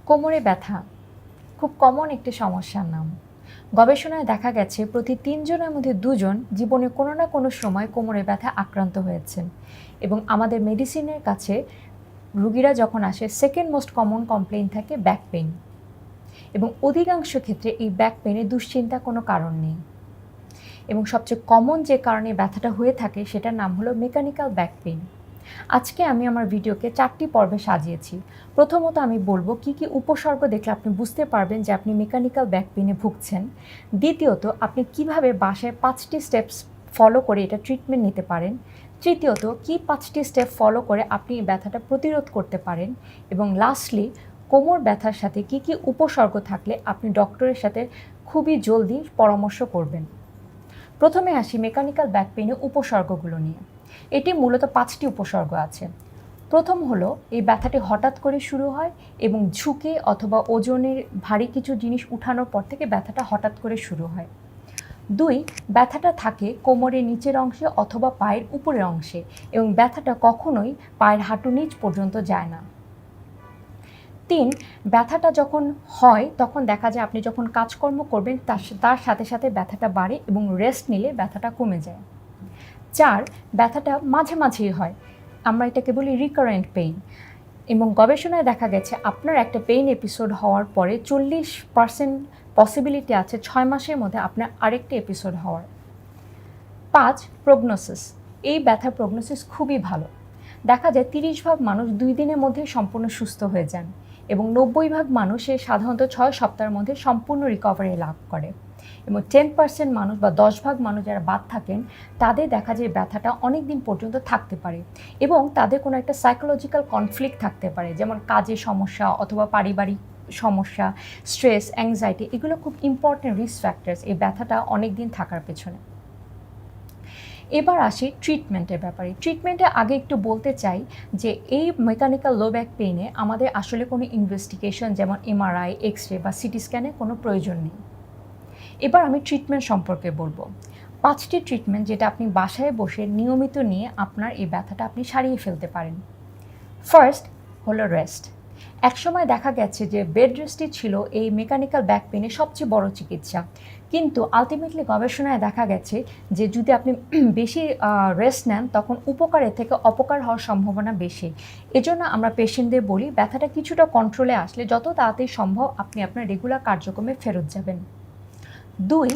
কোমরে ব্যথা খুব কমন একটি সমস্যার নাম। গবেষণায় দেখা গেছে প্রতি ৩ জনের মধ্যে ২ জন জীবনে কোনো না কোনো সময় কোমরে ব্যথা আক্রান্ত হয়েছেন এবং আমাদের মেডিসিনের কাছে রোগীরা যখন আসে সেকেন্ড মোস্ট কমন কমপ্লেইন থাকে ব্যাক পেইন এবং অধিকাংশ ক্ষেত্রে এই ব্যাক পেইনে দুশ্চিন্তা কোনো কারণ নেই এবং সবচেয়ে কমন যে কারণে ব্যথাটা হয়ে থাকে সেটার নাম হলো মেকানিক্যাল ব্যাক পেইন। আজকে আমি আমার ভিডিওকে ৪টি পর্বে সাজিয়েছি। প্রথমত আমি বলবো কী কী উপসর্গ দেখলে আপনি বুঝতে পারবেন যে আপনি মেকানিক্যাল ব্যাক পেইনে ভুগছেন। দ্বিতীয়ত আপনি কিভাবে বাসায় ৫টি স্টেপস ফলো করে এটা ট্রিটমেন্ট নিতে পারেন। তৃতীয়ত কী ৫টি স্টেপ ফলো করে আপনি এই ব্যথাটা প্রতিরোধ করতে পারেন এবং লাস্টলি কোমর ব্যথার সাথে কী কী উপসর্গ থাকলে আপনি ডক্টরের সাথে খুবই জলদি পরামর্শ করবেন। প্রথমে আসি মেকানিক্যাল ব্যাক পেইনের উপসর্গগুলো নিয়ে। এটি মূলত ৫টি উপসর্গ আছে। প্রথম হলো এই ব্যথাটি হঠাৎ করে শুরু হয় এবং ঝুঁকে অথবা ওজনের ভারী কিছু জিনিস উঠানোর পর থেকে ব্যথাটা হঠাৎ করে শুরু হয়। ২ ব্যথাটা থাকে কোমরের নিচের অংশে অথবা পায়ের উপরের অংশে এবং ব্যথাটা কখনোই পায়ের হাঁটুর নিচ পর্যন্ত যায় না। ৩ ব্যথাটা যখন হয় তখন দেখা যায় আপনি যখন কাজকর্ম করবেন তার সাথে সাথে ব্যথাটা বাড়ে এবং রেস্ট নিলে ব্যথাটা কমে যায়। ৪ ব্যথাটা মাঝে মাঝেই হয়, আমরা এটাকে বলি রিকারেন্ট পেইন এবং গবেষণায় দেখা গেছে আপনার একটা পেইন এপিসোড হওয়ার পরে ৪০% পসিবিলিটি আছে ৬ মাসের মধ্যে আপনার আরেকটি এপিসোড হওয়ার। ৫ প্রগনোসিস, এই ব্যথার প্রগনোসিস খুবই ভালো। দেখা যায় ৩০ ভাগ মানুষ ২ দিনের মধ্যে সম্পূর্ণ সুস্থ হয়ে যান এবং ৯০ ভাগ মানুষের সাধারণত ৬ সপ্তাহের মধ্যে সম্পূর্ণ রিকভারি লাভ করে এবং 10% মানুষ বা ১০ ভাগ মানুষ যারা বাদ থাকেন তাদের দেখা যায় ব্যথাটা অনেক দিন পর্যন্ত থাকতে পারে এবং তাদের কোনো একটা সাইকোলজিক্যাল কনফ্লিক্ট থাকতে পারে, যেমন কাজের সমস্যা অথবা পারিবারিক সমস্যা, স্ট্রেস, অ্যাংজাইটি, এগুলো খুব ইম্পর্টেন্ট রিস্ক ফ্যাক্টরস এই ব্যথাটা অনেক দিন থাকার পেছনে। এবার আসি ট্রিটমেন্টের ব্যাপারে। ট্রিটমেন্টের আগে একটু বলতে চাই যে এই মেকানিক্যাল লো ব্যাক পেইনে আমাদের আসলে কোনো ইনভেস্টিগেশন যেমন এমআরআই, এক্স-রে বা সিটি স্ক্যানের কোনো প্রয়োজন নেই। এবার আমি ট্রিটমেন্ট সম্পর্কে বলবো। ৫টি ট্রিটমেন্ট যেটা আপনি বাসায় বসে নিয়মিত নিয়ে আপনার এই ব্যথাটা আপনি সারিয়ে ফেলতে পারেন। ফার্স্ট হলো রেস্ট। একসময় দেখা গেছে যে বেড রেস্টই ছিল এই মেকানিক্যাল ব্যাক পেইনের সবচেয়ে বড় চিকিৎসা, কিন্তু আলটিমেটলি গবেষণায় দেখা গেছে যে যদি আপনি বেশি রেস্ট নেন তখন উপকারের থেকে অপকার হওয়ার সম্ভাবনা বেশি। এজন্য আমরা পেশেন্টদের বলি ব্যথাটা কিছুটা কন্ট্রোলে আসলে যত তাড়াতাড়ি সম্ভব আপনি আপনার রেগুলার কার্যক্রমে ফেরত যাবেন। ২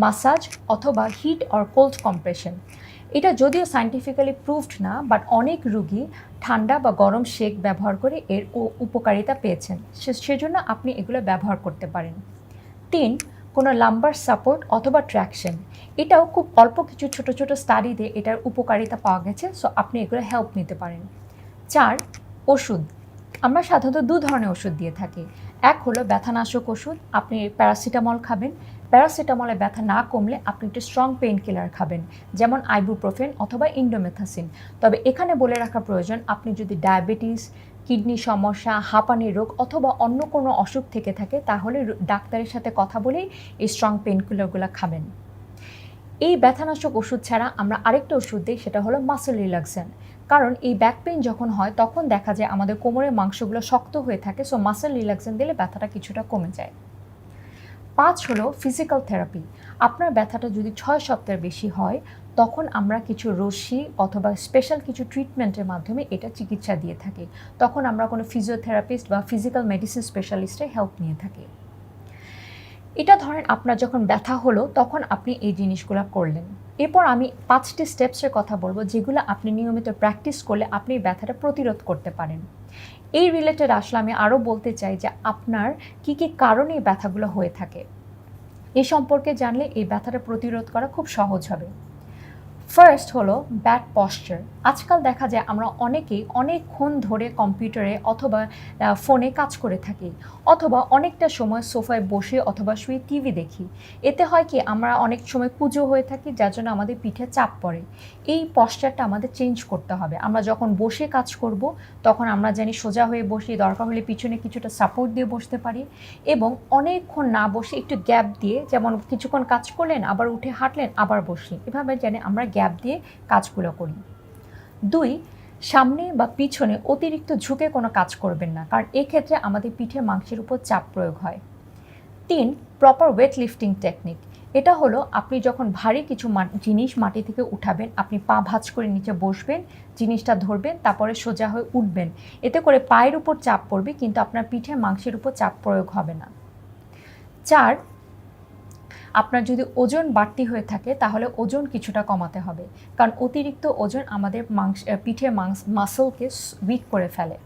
মাসাজ অথবা হিট অর কোল্ড কম্প্রেশন। এটা যদিও সায়েন্টিফিক্যালি প্রুভড না, বাট অনেক রুগী ঠান্ডা বা গরম শেক ব্যবহার করে এর উপকারিতা পেয়েছেন, সেজন্য আপনি এগুলো ব্যবহার করতে পারেন। ৩ কোনো লাম্বার সাপোর্ট অথবা ট্র্যাকশন, এটাও খুব অল্প কিছু ছোট ছোট স্টাডিতে এটার উপকারিতা পাওয়া গেছে, সো আপনি এগুলো হেল্প নিতে পারেন। ৪ ওষুধ। আমরা সাধারণত ২ ধরনের ওষুধ দিয়ে থাকি। এক হলো ব্যথানাশক ওষুধ, আপনি প্যারাসিটামল খাবেন। প্যারাসিটামলে ব্যথা না কমলে আপনি একটু স্ট্রং পেইন কিলার খাবেন, যেমন আইবুপ্রোফেন অথবা ইন্ডোমেথাসিন। তবে এখানে বলে রাখা প্রয়োজন, আপনি যদি ডায়াবেটিস, কিডনি সমস্যা, হাঁপানির রোগ অথবা অন্য কোনো অসুখ থেকে থাকে তাহলে ডাক্তারের সাথে কথা বলেই এই স্ট্রং পেইন কিলারগুলো খাবেন। এই ব্যথানাশক ওষুধ ছাড়া আমরা আরেকটা ওষুধ দিই, সেটা হলো মাসল রিল্যাক্সেন্ট। কারণ এই ব্যাক পেইন যখন হয় তখন দেখা যায় আমাদের কোমরের মাংসগুলো শক্ত হয়ে থাকে, সো মাসল রিল্যাক্সেন্ট দিলে ব্যথাটা কিছুটা কমে যায়। ৫ হলো ফিজিক্যাল থেরাপি। আপনার ব্যথাটা যদি ৬ সপ্তাহের বেশি হয় তখন আমরা কিছু রশ্মি অথবা স্পেশাল কিছু ট্রিটমেন্টের মাধ্যমে এটা চিকিৎসা দিয়ে থাকি। তখন আমরা কোনো ফিজিওথেরাপিস্ট বা ফিজিক্যাল মেডিসিন স্পেশালিস্টের হেল্প নিয়ে থাকি। এটা ধরেন আপনার যখন ব্যথা হলো তখন আপনি এই জিনিসগুলো করলেন। এরপর আমি ৫টি স্টেপসের কথা বলবো যেগুলো আপনি নিয়মিত প্র্যাকটিস করলে আপনি ব্যথাটা প্রতিরোধ করতে পারেন। এই রিলেটেড আসলে আমি আরও বলতে চাই যে আপনার কী কী কারণে এই ব্যথাগুলো হয়ে থাকে, এ সম্পর্কে জানলে এই ব্যথাটা প্রতিরোধ করা খুব সহজ হবে। ফার্স্ট হলো ব্যাড পশ্চার। আজকাল দেখা যায় আমরা অনেকেই অনেকক্ষণ ধরে কম্পিউটারে অথবা ফোনে কাজ করে থাকি অথবা অনেকটা সময় সোফায় বসে অথবা শুয়ে টিভি দেখি। এতে হয় কি আমরা অনেক সময় কুঁজো হয়ে থাকি, যার জন্য আমাদের পিঠে চাপ পড়ে। এই পশ্চারটা আমাদের চেঞ্জ করতে হবে। আমরা যখন বসে কাজ করব তখন আমরা জানি সোজা হয়ে বসি, দরকার হলে পিছনে কিছুটা সাপোর্ট দিয়ে বসতে পারি এবং অনেকক্ষণ না বসে একটু গ্যাপ দিয়ে, যেমন কিছুক্ষণ কাজ করলেন আবার উঠে হাঁটলেন আবার বসলেন, এভাবে জানি আমরা গ্যাপ দিয়ে কাজগুলো করি। ২ সামনে বা পিছনে অতিরিক্ত ঝুঁকে কোনো কাজ করবেন না, কারণ এক্ষেত্রে আমাদের পিঠের মাংসের উপর চাপ প্রয়োগ হয়। 3. Proper weight lifting technique. এটা হলো আপনি যখন ভারী কিছু জিনিস মাটি থেকে উঠাবেন, আপনি পা ভাঁজ করে নিচে বসবেন, জিনিসটা ধরবেন, তারপরে সোজা হয়ে উঠবেন। এতে করে পায়ের উপর চাপ পড়বে, কিন্তু আপনার পিঠের মাংসের উপর চাপ প্রয়োগ হবে না। 4. আপনার যদি ওজন বাড়তি হয়ে থাকে তাহলে ওজন কিছুটা কমাতে হবে, কারণ অতিরিক্ত ওজন আমাদের পিঠের মাসলকে উইক করে ফেলে।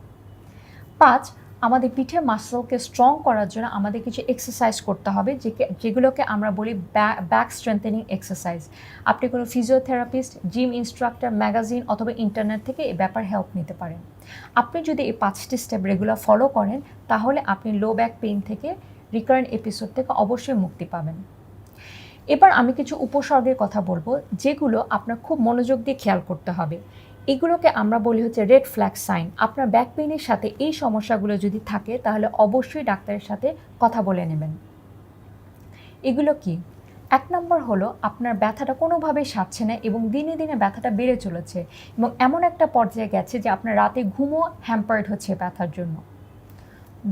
5. আমাদের পিঠের মাসলকে স্ট্রং করার জন্য আমাদের কিছু এক্সারসাইজ করতে হবে, যেগুলোকে আমরা বলি ব্যাক স্ট্রেংথেনিং এক্সারসাইজ। আপনি কোনো ফিজিওথেরাপিস্ট, জিম ইনস্ট্রাক্টর, ম্যাগাজিন অথবা ইন্টারনেট থেকে এই ব্যাপার হেল্প নিতে পারেন। আপনি যদি এই 5টি স্টেপ রেগুলার ফলো করেন তাহলে আপনি লো ব্যাক পেইন থেকে, রিকারেন্ট এপিসোড থেকে অবশ্যই মুক্তি পাবেন। এবার আমি কিছু উপসর্গের কথা বলবো, যেগুলো আপনার খুব মনোযোগ দিয়ে খেয়াল করতে হবে। এগুলোকে আমরা বলি হচ্ছে রেড ফ্ল্যাগ সাইন। আপনার ব্যাক পেইনের সাথে এই সমস্যাগুলো যদি থাকে তাহলে অবশ্যই ডাক্তারের সাথে কথা বলে নেবেন। এগুলো কি? 1 নম্বর হলো আপনার ব্যথাটা কোনোভাবেই সারছে না এবং দিনে দিনে ব্যথাটা বেড়ে চলেছে এবং এমন একটা পর্যায়ে গেছে যে আপনার রাতে ঘুমও হ্যাম্পার্ড হচ্ছে ব্যথার জন্য।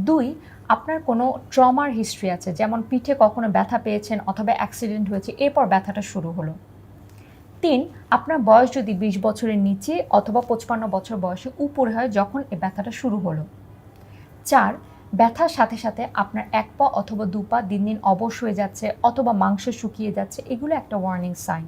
2. আপনার কোনো ট্রমার হিস্ট্রি আছে, যেমন পিঠে কখনো ব্যথা পেয়েছেন অথবা অ্যাক্সিডেন্ট হয়েছে, এরপর ব্যথাটা শুরু হলো। 3. আপনার বয়স যদি 20 বছরের নিচে অথবা 55 বছর বয়সে উপরে হয় যখন এই ব্যথাটা শুরু হলো। 4. ব্যথার সাথে সাথে আপনার এক পা অথবা 2 পা দিন দিন অবশ হয়ে যাচ্ছে অথবা মাংস শুকিয়ে যাচ্ছে, এগুলো একটা ওয়ার্নিং সাইন।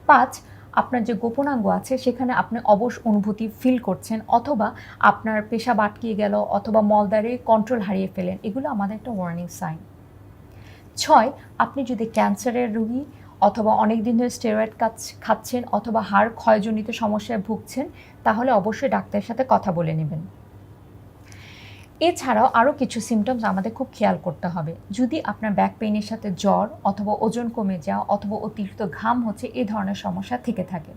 5. আপনার যে গোপনাঙ্গ আছে সেখানে আপনি অবশ অনুভূতি ফিল করছেন অথবা আপনার পেশাব আটকিয়ে গেল অথবা মলদ্বারে কন্ট্রোল হারিয়ে ফেলেন, এগুলো আমাদের একটা ওয়ার্নিং সাইন। 6. আপনি যদি ক্যান্সারের রোগী অথবা অনেক দিন ধরে স্টেরয়েড খাচ্ছেন অথবা হাড় ক্ষয়জনিত সমস্যায় ভুগছেন তাহলে অবশ্যই ডাক্তারের সাথে কথা বলে নেবেন। এছাড়াও আরও কিছু সিমটমস আমাদের খুব খেয়াল করতে হবে। যদি আপনার ব্যাক পেইনের সাথে জ্বর অথবা ওজন কমে যাওয়া অথবা অতিরিক্ত ঘাম হচ্ছে, এই ধরনের সমস্যা থেকে থাকে।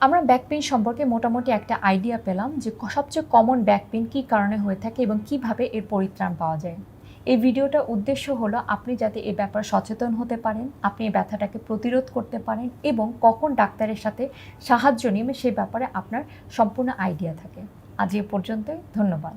আমরা ব্যাক পেইন সম্পর্কে মোটামুটি একটা আইডিয়া পেলাম যে সবচেয়ে কমন ব্যাক পেইন কী কারণে হয়ে থাকে এবং কিভাবে এর পরিত্রাণ পাওয়া যায়। এই ভিডিওটার উদ্দেশ্য হলো আপনি যাতে এই ব্যাপারে সচেতন হতে পারেন, আপনি এই ব্যথাটাকে প্রতিরোধ করতে পারেন এবং কখন ডাক্তারের সাথে সাহায্য নেবে সেই ব্যাপারে আপনার সম্পূর্ণ আইডিয়া থাকে। আজ এ পর্যন্তই, ধন্যবাদ।